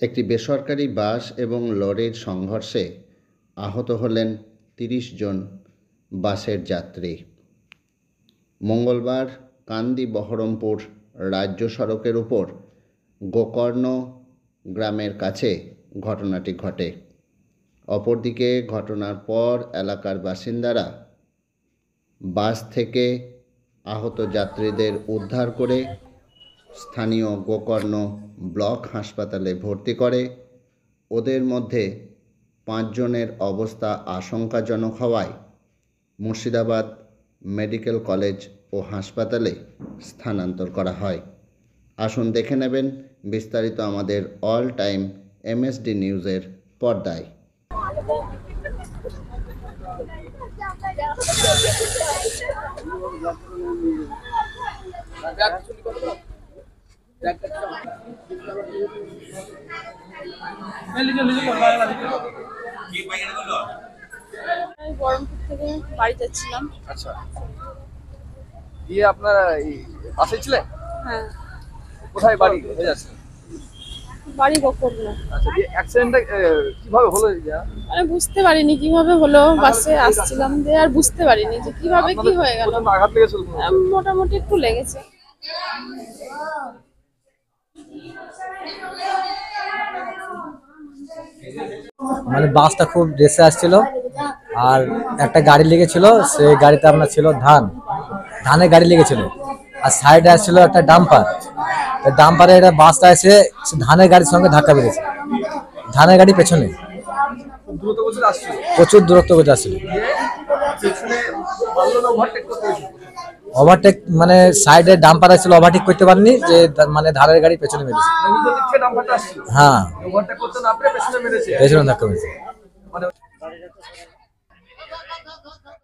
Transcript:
একটি বেসরকারি বাস এবং লরির সংঘর্ষে আহত হলেন ৩০ জন বাসের যাত্রী। মঙ্গলবার কান্দি বহরমপুর রাজ্য সড়কের উপর গোকর্ণ গ্রামের কাছে ঘটনাটি ঘটে। অপরদিকে ঘটনার পর এলাকার বাসিন্দারা বাস থেকে আহত যাত্রীদের উদ্ধার করে স্থানীয় গোকর্ণ ব্লক হাসপাতালে ভর্তি করে। ওদের মধ্যে ৫ জনের অবস্থা আশঙ্কাজনক হওয়ায় মুর্শিদাবাদ মেডিকেল কলেজ ও হাসপাতালে স্থানান্তর করা হয়। আসুন দেখে নেবেন বিস্তারিত আমাদের অল টাইম এমএসডি নিউজের পর্দায়। আমি বহরমপুর থেকে বাড়ি যাচ্ছিলাম। আচ্ছা, দিয়ে আপনারা এই বাসে ছিলেন? হ্যাঁ, কোথায় বাড়ি হয়ে যাচ্ছে? বাড়ি গোকর্ণ। আচ্ছা, দিয়ে অ্যাক্সিডেন্টটা কিভাবে হলো? মানে বুঝতে পারিনি কিভাবে হলো, বাসে আসছিলাম দিয়ে আর বুঝতে পারিনি যে কিভাবে কি হয়ে গেল। আঘাত লেগেছিল? মোটামুটি একটু লেগেছে। মানে বাসটা খুব রেসে আসছিল আর একটা গাড়ি লেগেছিল, সেই গাড়িতে আপনার ছিল ধানের গাড়ি লেগেছিল আর সাইডে আসছিল একটা ডাম্পার। ডাম্পারে একটা বাসটা এসে ধানের গাড়ির সঙ্গে ধাক্কা মেরেছে, ধানের গাড়ি পেছনে দ্রুত গতিতে আসছিল? প্রচুর দূরত্ব করে আসছিল। পেছনে মারলো না ওভারটেক করতে হয়েছিল? ওভারটেক মানে সাইডে ডাম্পার আসছিল, ওভারটেক করতে পারেনি, যে মানে ধানের গাড়ি পেছনে মেরেছে। উল্টো দিক থেকে ডাম্পারটা আসছিল? হ্যাঁ, ওভারটেক করতে না পেরে পেছনে মেরেছে? পেছনে ধাক্কা মেরেছে। মানে